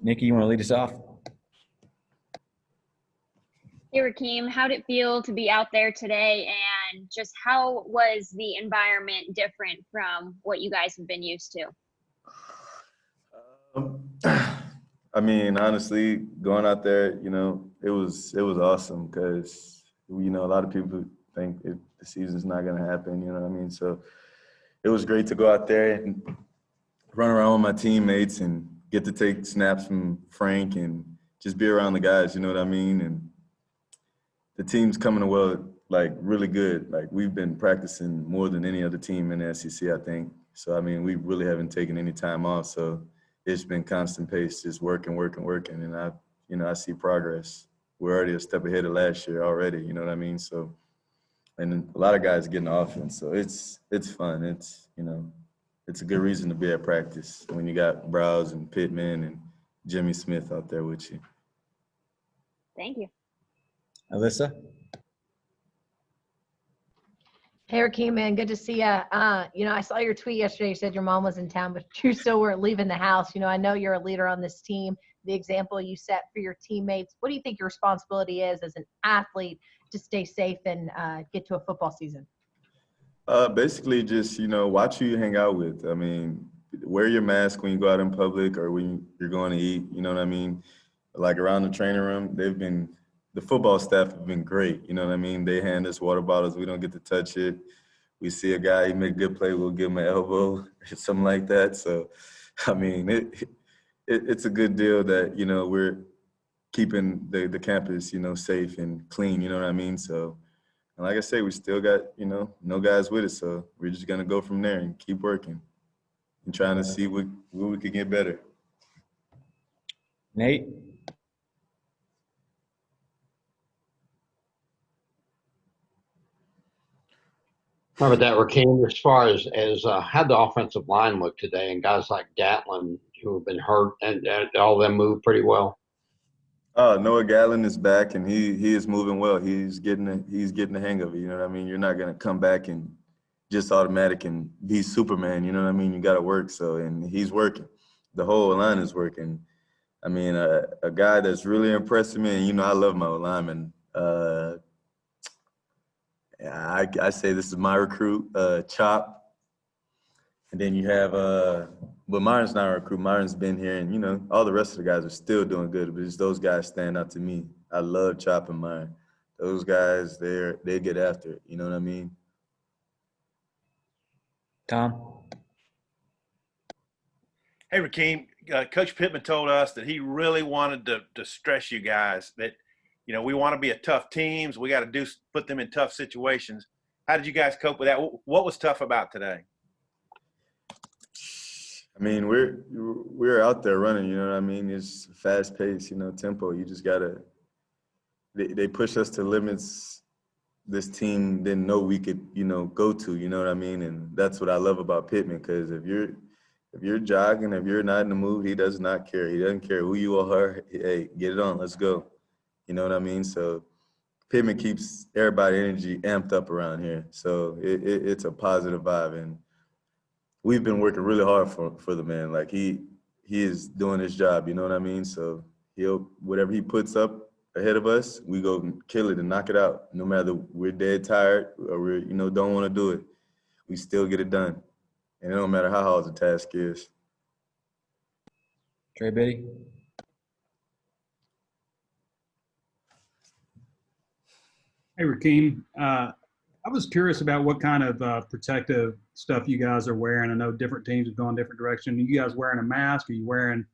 Nikki, you want to lead us off? Hey, Rakeem, how did it feel to be out there today, and just how was the environment different from what you guys have been used to? I mean, honestly, going out there, it was awesome because, a lot of people think the season's not going to happen, you know what I mean? So it was great to go out there and run around with my teammates and get to take snaps from Frank and just be around the guys, you know what I mean? And the team's coming well, like really good. Like we've been practicing more than any other team in the SEC, I think. So, I mean, we really haven't taken any time off. So it's been constant pace, just working. And I see progress. We're already a step ahead of last year already, you know what I mean? So, and a lot of guys getting offense. So it's fun. It's a good reason to be at practice when you got Browse and Pittman and Jimmy Smith out there with you. Thank you. Alyssa? Hey, Rakeem, man, good to see you. I saw your tweet yesterday. You said your mom was in town, but you still weren't leaving the house. I know you're a leader on this team, the example you set for your teammates. What do you think your responsibility is as an athlete to stay safe and get to a football season? Basically just, watch who you hang out with. I mean, wear your mask when you go out in public or when you're going to eat, you know what I mean? Like around the training room, the football staff have been great, you know what I mean? They hand us water bottles. We don't get to touch it. We see a guy, he make a good play, we'll give him an elbow or something like that. So, I mean, it's a good deal that, we're keeping the campus, safe and clean, you know what I mean? So, and like I say, we still got, no guys with us. So we're just going to go from there and keep working and trying to see where we can get better. Nate? How about that, Rakeem? As far as how the offensive line look today, and guys like Gatlin who have been hurt, and all of them move pretty well. Noah Gallon is back, and he is moving well. He's getting the hang of it. You know what I mean? You're not gonna come back and just automatic and be Superman. You know what I mean? You got to work. So, and he's working. The whole line is working. I mean, a guy that's really impressed me, and I love my lineman. I say this is my recruit, Chop. And then you have, but Myron's not a recruit. Myron's been here, and, all the rest of the guys are still doing good, but it's those guys stand out to me. I love Chop and Myron. Those guys, they get after it. You know what I mean? Tom? Hey, Rakeem, Coach Pittman told us that he really wanted to stress you guys that, we want to be a tough teams. We got to put them in tough situations. How did you guys cope with that? What was tough about today? I mean, we're out there running, you know what I mean? It's fast pace, tempo. You just gotta. They push us to limits this team didn't know we could, go to. You know what I mean? And that's what I love about Pittman, because if you're jogging, if you're not in the mood, he does not care. He doesn't care who you are. Hey, get it on. Let's go. You know what I mean? So Pittman keeps everybody energy amped up around here. So it's a positive vibe, and we've been working really hard for the man. Like he is doing his job, you know what I mean? So whatever he puts up ahead of us, we go kill it and knock it out. No matter we're dead tired or we're, don't want to do it, we still get it done. And it don't matter how hard the task is. Trey Biddy? Hey, Rakeem. I was curious about what kind of protective stuff you guys are wearing. I know different teams have gone different directions. Are you guys wearing a mask? Are you wearing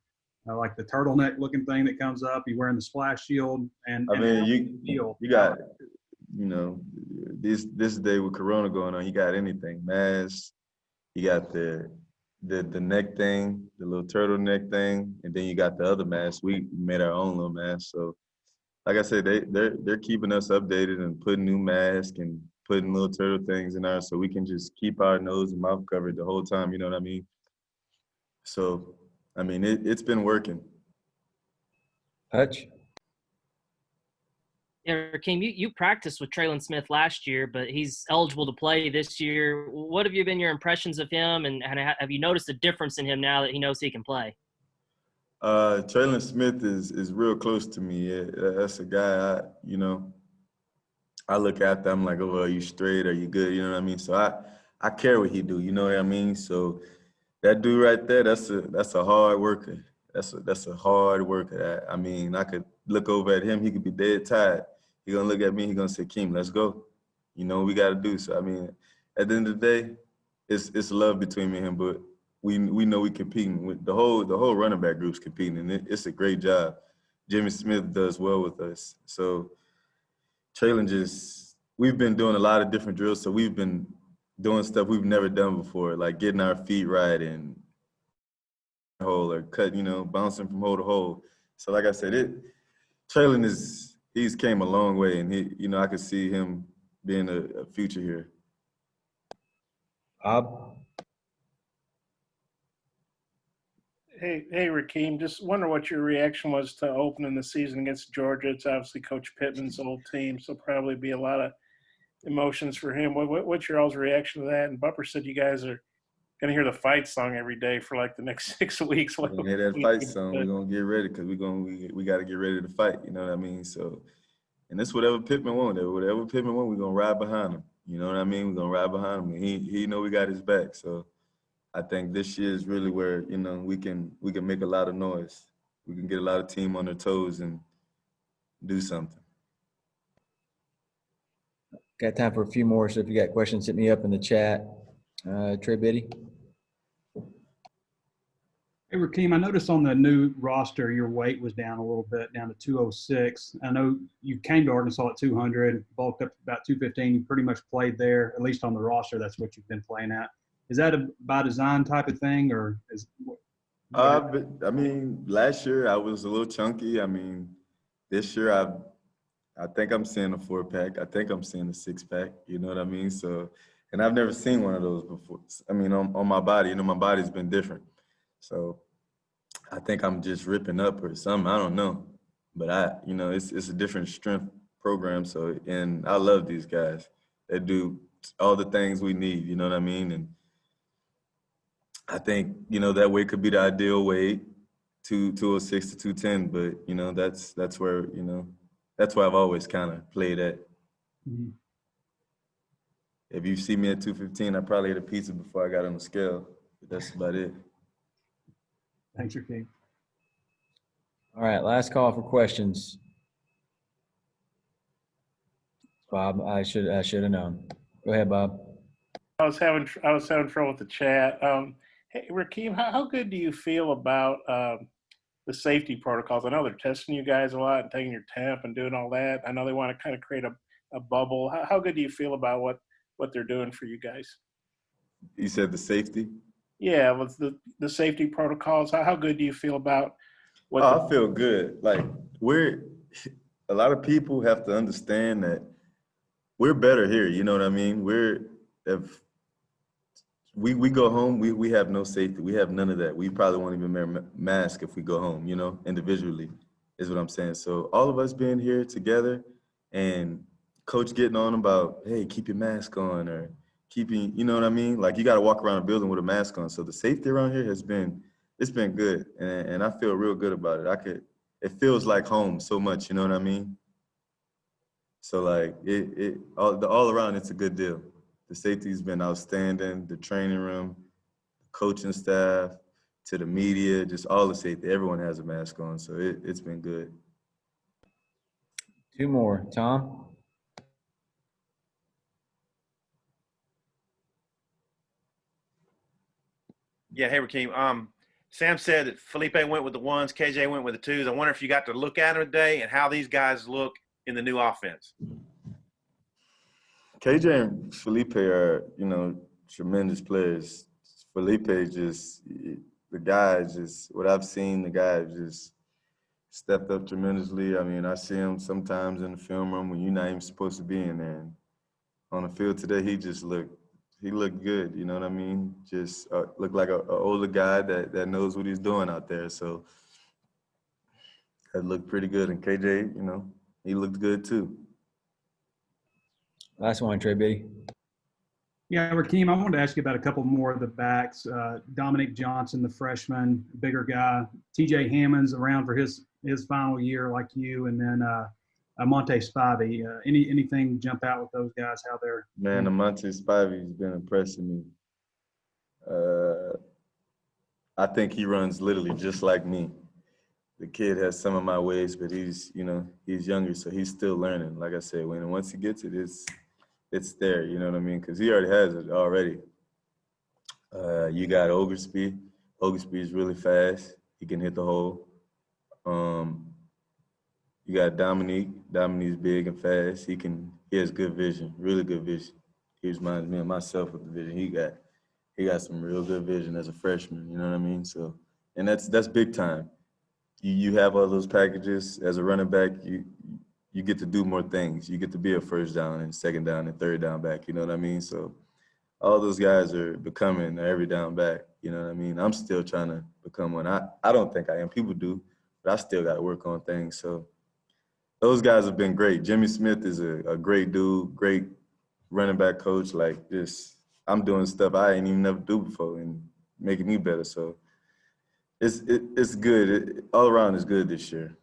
like the turtleneck looking thing that comes up? Are you wearing the splash shield? And I mean, you got, this day with Corona going on, you got anything. Mask, you got the neck thing, the little turtleneck thing, and then you got the other mask. We made our own little mask. So like I said, they're keeping us updated and putting new masks and putting little turtle things in ours so we can just keep our nose and mouth covered the whole time, you know what I mean? So, I mean, it's been working. Hutch? Yeah, Rakeem, you practiced with Traylon Smith last year, but he's eligible to play this year. What have been your impressions of him, and have you noticed a difference in him now that he knows he can play? Traylon Smith is real close to me. Yeah, that's a guy I look after. I'm like, oh, are you straight? Are you good? You know what I mean? So I care what he do. You know what I mean? So that dude right there, that's a hard worker. That's a hard worker. I mean, I could look over at him. He could be dead tired. He gonna look at me. He gonna say, Keem, let's go. You know what we got to do. So I mean, at the end of the day, it's love between me and him. But we know we competing with the whole running back group's competing, and it's a great job. Jimmy Smith does well with us. So Traylon we've been doing a lot of different drills. So we've been doing stuff we've never done before, like getting our feet right and hole or cut, bouncing from hole to hole. So like I said, Traylon he's came a long way, and I could see him being a future here. Bob? Hey, Rakeem, just wonder what your reaction was to opening the season against Georgia. It's obviously Coach Pittman's old team, so probably be a lot of emotions for him. What's your all's reaction to that? And Bupper said you guys are going to hear the fight song every day for like the next 6 weeks. We're gonna hear that fight song. We're gonna get ready because we got to get ready to fight. You know what I mean? So, and it's whatever Pittman wants. Whatever Pittman wants, we're gonna ride behind him. You know what I mean? We're gonna ride behind him. He know we got his back. So, I think this year is really where we can make a lot of noise. We can get a lot of team on their toes and do something. Got time for a few more, so if you got questions, hit me up in the chat. Trey Biddy? Hey, Rakeem, I noticed on the new roster your weight was down a little bit, down to 206. I know you came to Arkansas at 200, bulked up to about 215. You pretty much played there, at least on the roster. That's what you've been playing at. Is that a by design type of thing, or is? But I mean, last year I was a little chunky. I mean, this year I think I'm seeing a 4-pack. I think I'm seeing a 6-pack. You know what I mean? So, and I've never seen one of those before. I mean, on my body, my body's been different. So, I think I'm just ripping up or something. I don't know, but it's a different strength program. So, and I love these guys. They do all the things we need. You know what I mean? And I think, that weight could be the ideal weight, 206 to 210, but, that's where, that's where I've always kind of played at. Mm-hmm. If you see me at 215, I probably ate a pizza before I got on the scale, but that's about it. Thanks, Rakeem. All right, last call for questions. Bob, I should have known. Go ahead, Bob. I was having trouble with the chat. Hey, Rakeem, how good do you feel about the safety protocols? I know they're testing you guys a lot and taking your temp and doing all that. I know they want to kind of create a bubble. How good do you feel about what they're doing for you guys? You said the safety? Yeah, with the safety protocols. How good do you feel about what? I feel good. Like a lot of people have to understand that we're better here. You know what I mean? If we go home, we have no safety. We have none of that. We probably won't even wear a mask if we go home, individually is what I'm saying. So all of us being here together and coach getting on about, hey, keep your mask on or keeping, you know what I mean? Like you got to walk around a building with a mask on. So the safety around here it's been good. And I feel real good about it. It feels like home so much, you know what I mean? So like all around, it's a good deal. The safety's been outstanding, the training room, the coaching staff, to the media, just all the safety. Everyone has a mask on, so it's been good. 2 more. Tom? Yeah, hey, Rakeem. Sam said that Felipe went with the 1s, KJ went with the 2s. I wonder if you got to look at them today and how these guys look in the new offense. KJ and Felipe are, tremendous players. Felipe what I've seen, the guy just stepped up tremendously. I mean, I see him sometimes in the film room when you're not even supposed to be in there. And on the field today, he looked good, you know what I mean? Just looked like an older guy that knows what he's doing out there. So that looked pretty good. And KJ, he looked good too. Last one, Trey Biddy. Yeah, Rakeem, I wanted to ask you about a couple more of the backs. Dominic Johnson, the freshman, bigger guy. TJ Hammond's around for his final year like you, and then Monte Spivey. Anything jump out with those guys, how they're – Man, Amonte Spivey's been impressing me. I think he runs literally just like me. The kid has some of my ways, but he's younger, so he's still learning. Like I said, once he gets it, it's there, you know what I mean? Because he already has it already. You got Oglesby. Oglesby is really fast. He can hit the hole. You got Dominique. Dominique's big and fast. He has good vision, really good vision. He reminds me of myself with the vision he got. He got some real good vision as a freshman, you know what I mean? So, and that's big time. You have all those packages as a running back, you get to do more things. You get to be a first down and second down and third down back, you know what I mean? So all those guys are becoming every down back, you know what I mean? I'm still trying to become one. I don't think I am. People do, but I still got to work on things. So those guys have been great. Jimmy Smith is a great dude, great running back coach. Like this, I'm doing stuff I ain't even never do before and making me better. So it's good. All around is good this year.